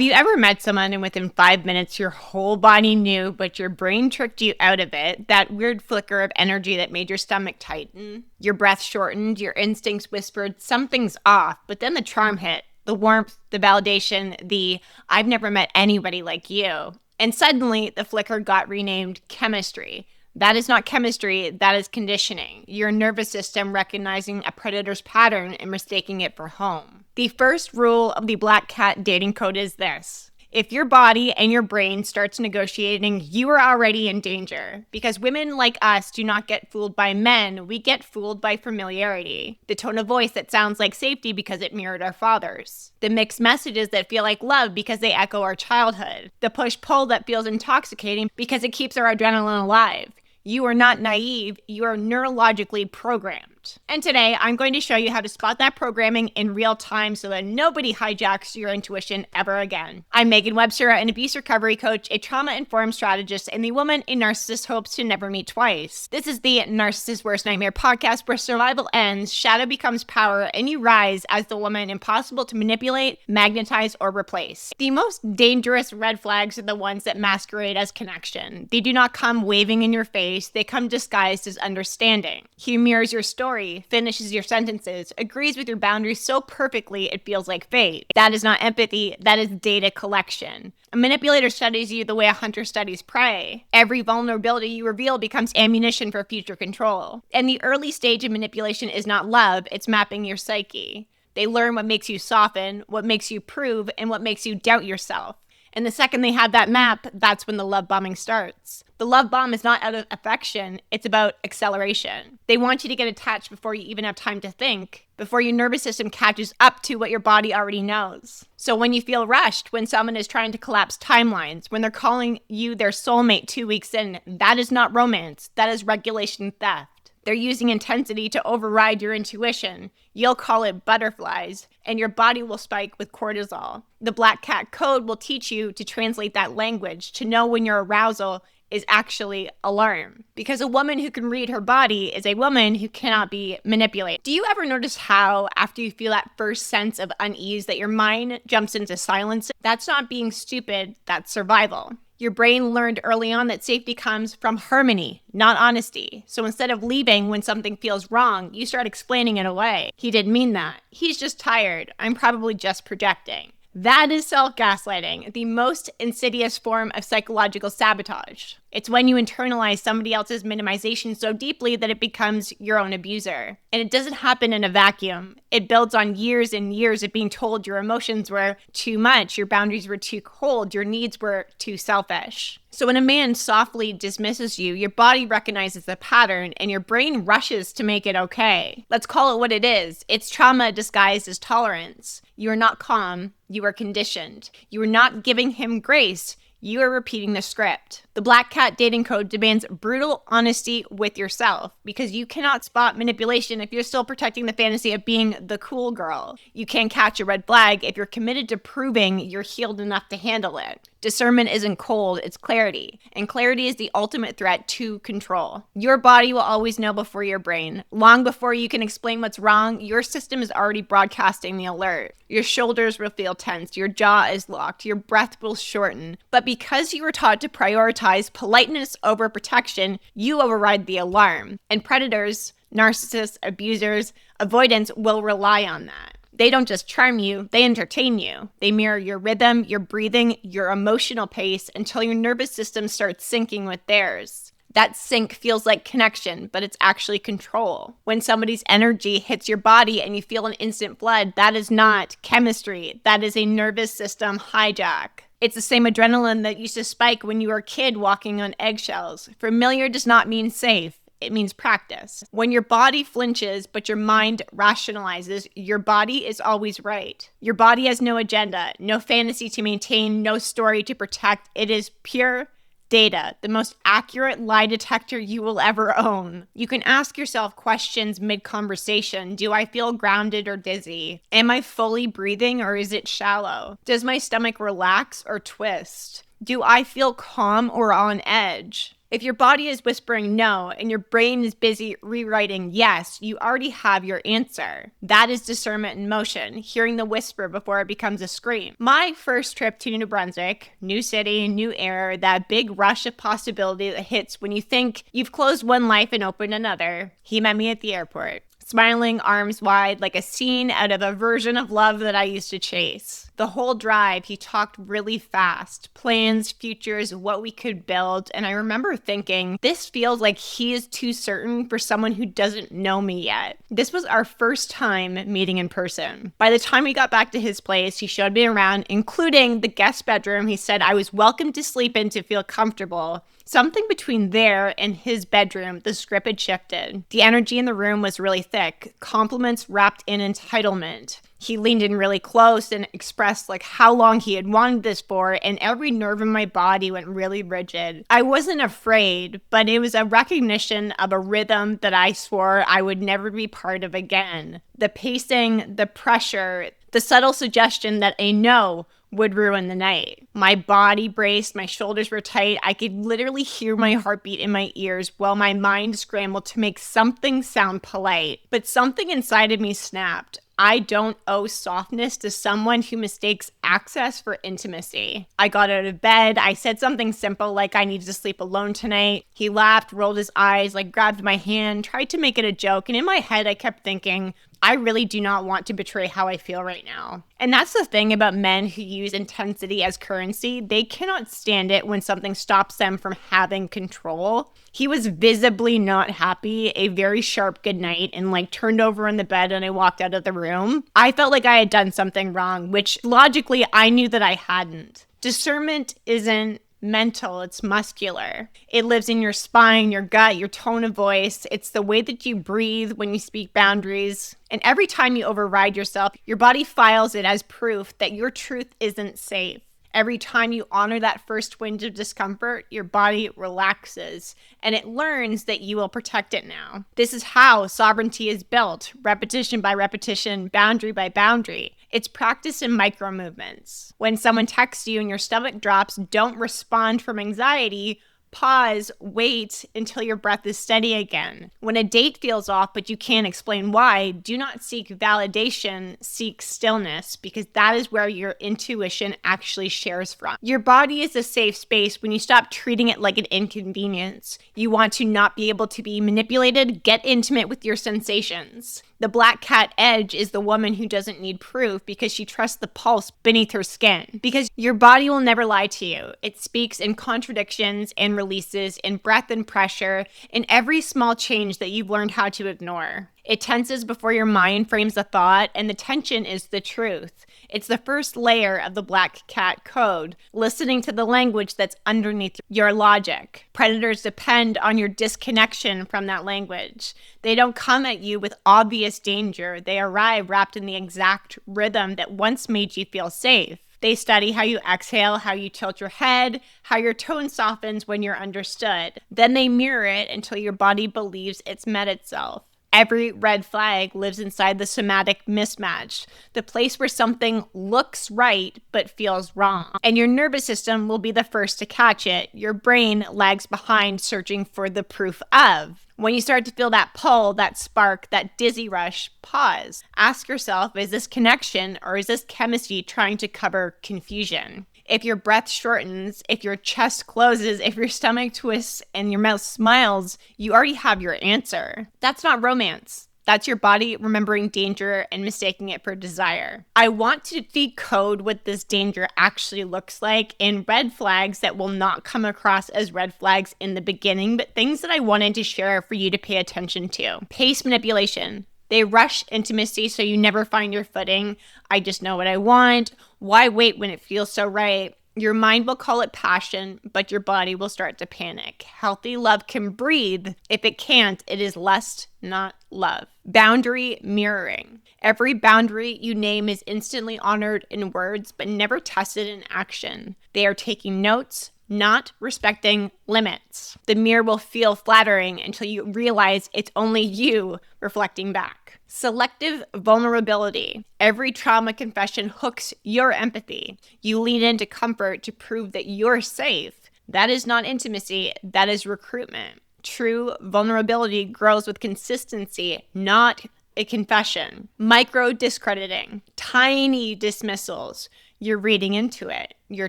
Have you ever met someone and within 5 minutes your whole body knew, but your brain tricked you out of it? That weird flicker of energy that made your stomach tighten, your breath shortened, your instincts whispered, something's off, but then the charm hit. The warmth, the validation, the I've never met anybody like you. And suddenly the flicker got renamed chemistry. That is not chemistry, that is conditioning. Your nervous system recognizing a predator's pattern and mistaking it for home. The first rule of the Black Cat dating code is this. If your body and your brain starts negotiating, you are already in danger. Because women like us do not get fooled by men, we get fooled by familiarity. The tone of voice that sounds like safety because it mirrored our fathers. The mixed messages that feel like love because they echo our childhood. The push-pull that feels intoxicating because it keeps our adrenaline alive. You are not naive, you are neurologically programmed. And today, I'm going to show you how to spot that programming in real time so that nobody hijacks your intuition ever again. I'm Meaghan Webster, an abuse recovery coach, a trauma-informed strategist, and the woman a narcissist hopes to never meet twice. This is the Narcissist's Worst Nightmare podcast where survival ends, shadow becomes power, and you rise as the woman impossible to manipulate, magnetize, or replace. The most dangerous red flags are the ones that masquerade as connection. They do not come waving in your face, they come disguised as understanding. He mirrors your story, finishes your sentences, agrees with your boundaries so perfectly it feels like fate. That is not empathy, that is data collection. A manipulator studies you the way a hunter studies prey. Every vulnerability you reveal becomes ammunition for future control. And the early stage of manipulation is not love, it's mapping your psyche. They learn what makes you soften, what makes you prove, and what makes you doubt yourself. And the second they have that map, that's when the love bombing starts. The love bomb is not out of affection, it's about acceleration. They want you to get attached before you even have time to think, before your nervous system catches up to what your body already knows. So when you feel rushed, when someone is trying to collapse timelines, when they're calling you their soulmate 2 weeks in, that is not romance, that is regulation theft. They're using intensity to override your intuition. You'll call it butterflies, and your body will spike with cortisol. The Black Cat Code will teach you to translate that language, to know when your arousal is actually alarm. Because a woman who can read her body is a woman who cannot be manipulated. Do you ever notice how, after you feel that first sense of unease, that your mind jumps into silence? That's not being stupid, that's survival. Your brain learned early on that safety comes from harmony, not honesty. So instead of leaving when something feels wrong, you start explaining it away. He didn't mean that. He's just tired. I'm probably just projecting. That is self-gaslighting, the most insidious form of psychological sabotage. It's when you internalize somebody else's minimization so deeply that it becomes your own abuser. And it doesn't happen in a vacuum. It builds on years and years of being told your emotions were too much, your boundaries were too cold, your needs were too selfish. So when a man softly dismisses you, your body recognizes the pattern and your brain rushes to make it okay. Let's call it what it is. It's trauma disguised as tolerance. You are not calm, you are conditioned. You are not giving him grace, you are repeating the script. The Black Cat dating code demands brutal honesty with yourself because you cannot spot manipulation if you're still protecting the fantasy of being the cool girl. You can't catch a red flag if you're committed to proving you're healed enough to handle it. Discernment isn't cold, it's clarity. And clarity is the ultimate threat to control. Your body will always know before your brain. Long before you can explain what's wrong, your system is already broadcasting the alert. Your shoulders will feel tense, your jaw is locked, your breath will shorten. But because you were taught to prioritize politeness over protection, you override the alarm. And predators, narcissists, abusers, avoidance will rely on that. They don't just charm you, they entertain you. They mirror your rhythm, your breathing, your emotional pace until your nervous system starts syncing with theirs. That sync feels like connection, but it's actually control. When somebody's energy hits your body and you feel an instant flood, that is not chemistry. That is a nervous system hijack. It's the same adrenaline that used to spike when you were a kid walking on eggshells. Familiar does not mean safe. It means practice. When your body flinches, but your mind rationalizes, your body is always right. Your body has no agenda, no fantasy to maintain, no story to protect. It is pure data, the most accurate lie detector you will ever own. You can ask yourself questions mid-conversation. Do I feel grounded or dizzy? Am I fully breathing or is it shallow? Does my stomach relax or twist? Do I feel calm or on edge? If your body is whispering no and your brain is busy rewriting yes, you already have your answer. That is discernment in motion, hearing the whisper before it becomes a scream. My first trip to New Brunswick, new city, new air, that big rush of possibility that hits when you think you've closed one life and opened another. He met me at the airport, smiling, arms wide, like a scene out of a version of love that I used to chase. The whole drive, he talked really fast. Plans, futures, what we could build. And I remember thinking, this feels like he is too certain for someone who doesn't know me yet. This was our first time meeting in person. By the time we got back to his place, he showed me around, including the guest bedroom. He said I was welcome to sleep in to feel comfortable. Something between there and his bedroom, the script had shifted. The energy in the room was really thick, compliments wrapped in entitlement. He leaned in really close and expressed like how long he had wanted this for, and every nerve in my body went really rigid. I wasn't afraid, but it was a recognition of a rhythm that I swore I would never be part of again. The pacing, the pressure, the subtle suggestion that a no would ruin the night. My body braced, my shoulders were tight. I could literally hear my heartbeat in my ears while my mind scrambled to make something sound polite. But something inside of me snapped. I don't owe softness to someone who mistakes access for intimacy. I got out of bed. I said something simple like I needed to sleep alone tonight. He laughed, rolled his eyes, like grabbed my hand, tried to make it a joke. And in my head, I kept thinking, I really do not want to betray how I feel right now. And that's the thing about men who use intensity as currency. They cannot stand it when something stops them from having control. He was visibly not happy, a very sharp goodnight, and like turned over in the bed and I walked out of the room. I felt like I had done something wrong, which logically I knew that I hadn't. Discernment isn't mental, it's muscular. It lives in your spine, your gut, your tone of voice. It's the way that you breathe when you speak boundaries. And every time you override yourself, your body files it as proof that your truth isn't safe. Every time you honor that first twinge of discomfort, your body relaxes and it learns that you will protect it now. This is how sovereignty is built, repetition by repetition, boundary by boundary. It's practice in micro movements. When someone texts you and your stomach drops, don't respond from anxiety. Pause, wait until your breath is steady again. When a date feels off but you can't explain why, do not seek validation, seek stillness, because that is where your intuition actually shares from. Your body is a safe space when you stop treating it like an inconvenience. You want to not be able to be manipulated, get intimate with your sensations. The black cat edge is the woman who doesn't need proof because she trusts the pulse beneath her skin. Because your body will never lie to you. It speaks in contradictions and releases, in breath and pressure, in every small change that you've learned how to ignore. It tenses before your mind frames a thought, and the tension is the truth. It's the first layer of the black cat code, listening to the language that's underneath your logic. Predators depend on your disconnection from that language. They don't come at you with obvious danger. They arrive wrapped in the exact rhythm that once made you feel safe. They study how you exhale, how you tilt your head, how your tone softens when you're understood. Then they mirror it until your body believes it's met itself. Every red flag lives inside the somatic mismatch, the place where something looks right but feels wrong. And your nervous system will be the first to catch it. Your brain lags behind, searching for the proof of. When you start to feel that pull, that spark, that dizzy rush, pause. Ask yourself, is this connection or is this chemistry trying to cover confusion? If your breath shortens, if your chest closes, if your stomach twists and your mouth smiles, you already have your answer. That's not romance. That's your body remembering danger and mistaking it for desire. I want to decode what this danger actually looks like in red flags that will not come across as red flags in the beginning, but things that I wanted to share for you to pay attention to. Pace manipulation. They rush intimacy so you never find your footing. I just know what I want. Why wait when it feels so right? Your mind will call it passion, but your body will start to panic. Healthy love can breathe. If it can't, it is lust, not love. Boundary mirroring. Every boundary you name is instantly honored in words, but never tested in action. They are taking notes, not respecting limits. The mirror will feel flattering until you realize it's only you reflecting back. Selective vulnerability. Every trauma confession hooks your empathy. You lean into comfort to prove that you're safe. That is not intimacy, that is recruitment. True vulnerability grows with consistency, not a confession. Micro discrediting, tiny dismissals. You're reading into it. You're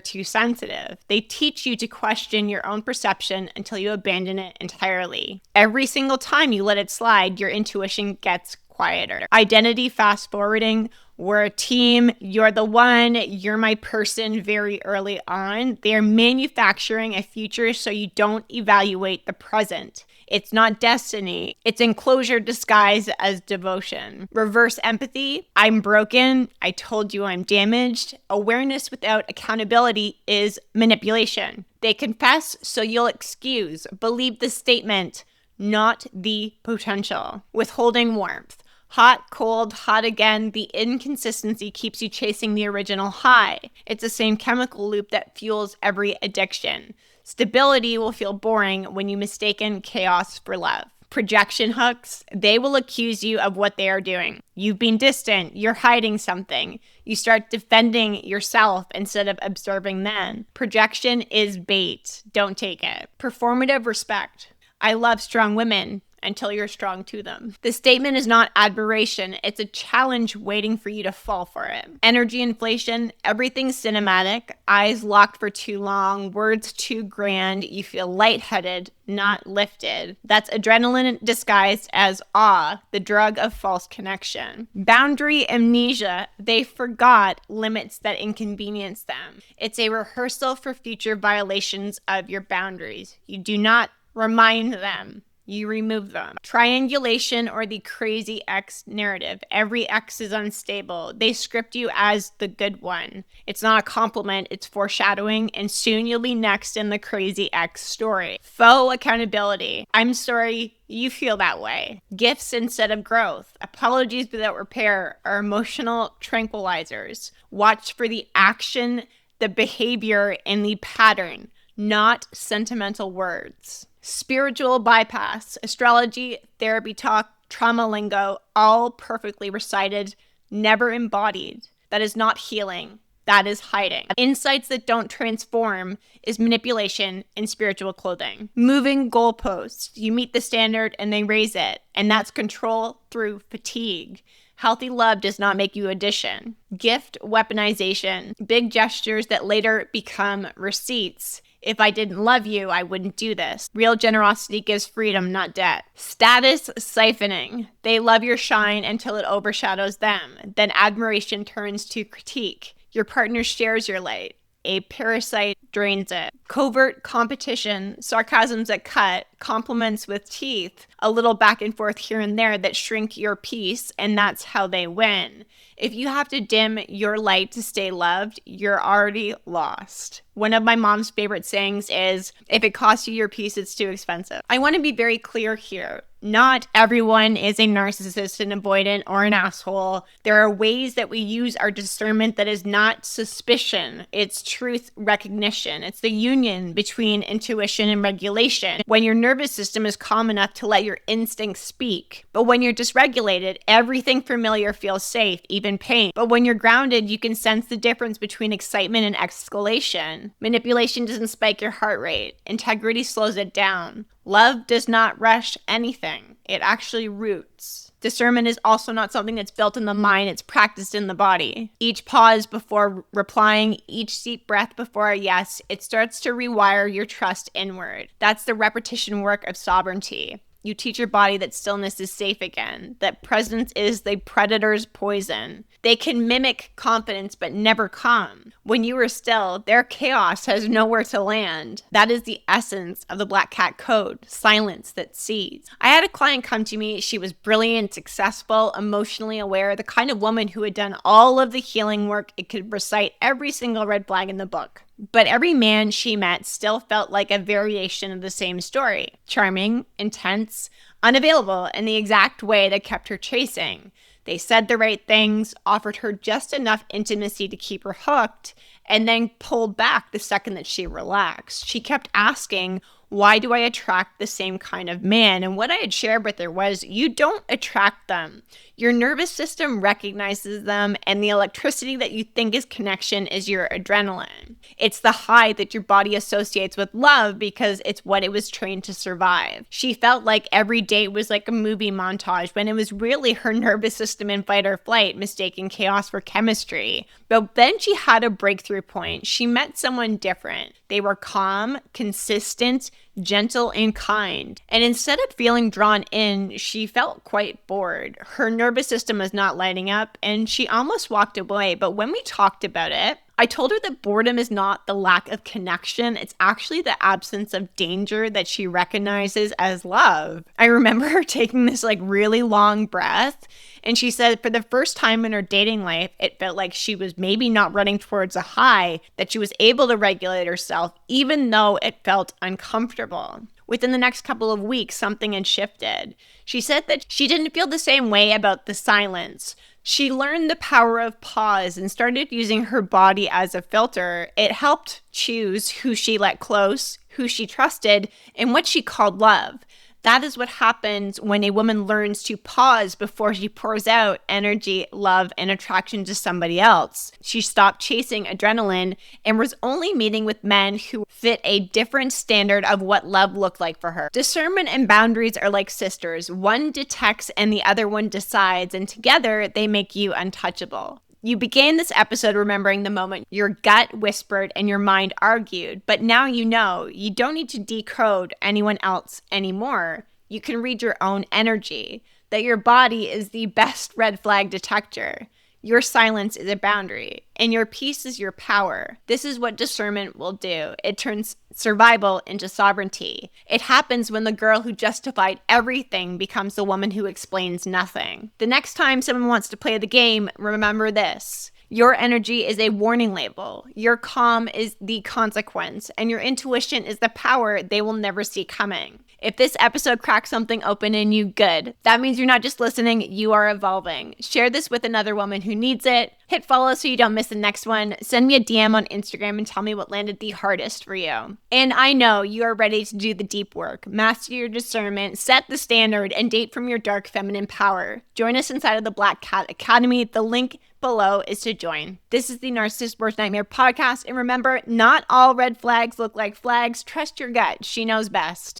too sensitive. They teach you to question your own perception until you abandon it entirely. Every single time you let it slide, your intuition gets quieter. Identity fast forwarding. We're a team. You're the one. You're my person very early on. They're manufacturing a future so you don't evaluate the present. It's not destiny. It's enclosure disguised as devotion. Reverse empathy. I'm broken. I told you I'm damaged. Awareness without accountability is manipulation. They confess so you'll excuse. Believe the statement, not the potential. Withholding warmth. Hot, cold, hot again. The inconsistency keeps you chasing the original high. It's the same chemical loop that fuels every addiction. Stability will feel boring when you mistaken chaos for love. Projection hooks, they will accuse you of what they are doing. You've been distant, you're hiding something. You start defending yourself instead of observing them. Projection is bait, don't take it. Performative respect, I love strong women until you're strong to them. The statement is not admiration, it's a challenge waiting for you to fall for it. Energy inflation, everything's cinematic, eyes locked for too long, words too grand, you feel lightheaded, not lifted. That's adrenaline disguised as awe, the drug of false connection. Boundary amnesia, they forgot limits that inconvenience them. It's a rehearsal for future violations of your boundaries. You do not remind them. You remove them. Triangulation or the crazy ex narrative. Every ex is unstable. They script you as the good one. It's not a compliment, it's foreshadowing, and soon you'll be next in the crazy ex story. Faux accountability. I'm sorry you feel that way. Gifts instead of growth. Apologies without repair are emotional tranquilizers. Watch for the action, the behavior, and the pattern, not sentimental words. Spiritual bypass, astrology, therapy talk, trauma lingo, all perfectly recited, never embodied. That is not healing. That is hiding. Insights that don't transform is manipulation in spiritual clothing. Moving goalposts. You meet the standard and they raise it. And that's control through fatigue. Healthy love does not make you addition. Gift weaponization. Big gestures that later become receipts. If I didn't love you, I wouldn't do this. Real generosity gives freedom, not debt. Status siphoning. They love your shine until it overshadows them. Then admiration turns to critique. Your partner shares your light. A parasite drains it. Covert competition, sarcasms that cut, compliments with teeth, a little back and forth here and there that shrink your peace, and that's how they win. If you have to dim your light to stay loved, you're already lost. One of my mom's favorite sayings is, if it costs you your peace, it's too expensive. I want to be very clear here. Not everyone is a narcissist, an avoidant, or an asshole. There are ways that we use our discernment that is not suspicion. It's truth recognition. It's the union between intuition and regulation. When your nervous system is calm enough to let your instincts speak. But when you're dysregulated, everything familiar feels safe, even pain. But when you're grounded, you can sense the difference between excitement and escalation. Manipulation doesn't spike your heart rate. Integrity slows it down. Love does not rush anything. It actually roots. Discernment is also not something that's built in the mind, it's practiced in the body. Each pause before replying, each deep breath before a yes, it starts to rewire your trust inward. That's the repetition work of sovereignty. You teach your body that stillness is safe again, that presence is the predator's poison. They can mimic confidence but never come. When you are still, their chaos has nowhere to land. That is the essence of the Black Cat Code, silence that sees. I had a client come to me. She was brilliant, successful, emotionally aware, the kind of woman who had done all of the healing work. It could recite every single red flag in the book. But every man she met still felt like a variation of the same story. Charming, intense, unavailable in the exact way that kept her chasing. They said the right things, offered her just enough intimacy to keep her hooked, and then pulled back the second that she relaxed. She kept asking, why do I attract the same kind of man? And what I had shared with her was, you don't attract them. Your nervous system recognizes them, and the electricity that you think is connection is your adrenaline. It's the high that your body associates with love because it's what it was trained to survive. She felt like every date was like a movie montage when it was really her nervous system in fight or flight, mistaking chaos for chemistry. But then she had a breakthrough point. She met someone different. They were calm, consistent, gentle, and kind. And instead of feeling drawn in, she felt quite bored. Her nervous system was not lighting up, and she almost walked away. But when we talked about it, I told her that boredom is not the lack of connection. It's actually the absence of danger that she recognizes as love. I remember her taking this really long breath, and she said for the first time in her dating life, it felt like she was maybe not running towards a high, that she was able to regulate herself even though it felt uncomfortable. Within the next couple of weeks, something had shifted. She said that she didn't feel the same way about the silence. She learned the power of pause and started using her body as a filter. It helped choose who she let close, who she trusted, and what she called love. That is what happens when a woman learns to pause before she pours out energy, love, and attraction to somebody else. She stopped chasing adrenaline and was only meeting with men who fit a different standard of what love looked like for her. Discernment and boundaries are like sisters. One detects and the other one decides, and together they make you untouchable. You began this episode remembering the moment your gut whispered and your mind argued, but now you know you don't need to decode anyone else anymore. You can read your own energy, that your body is the best red flag detector. Your silence is a boundary, and your peace is your power. This is what discernment will do. It turns survival into sovereignty. It happens when the girl who justified everything becomes the woman who explains nothing. The next time someone wants to play the game, remember this. Your energy is a warning label. Your calm is the consequence, and your intuition is the power they will never see coming. If this episode cracks something open in you, good. That means you're not just listening, you are evolving. Share this with another woman who needs it. Hit follow so you don't miss the next one. Send me a DM on Instagram and tell me what landed the hardest for you. And I know you are ready to do the deep work. Master your discernment, set the standard, and date from your dark feminine power. Join us inside of the Black Cat Academy. The link below is to join. This is the Narcissist Worst Nightmare podcast. And remember, not all red flags look like flags. Trust your gut. She knows best.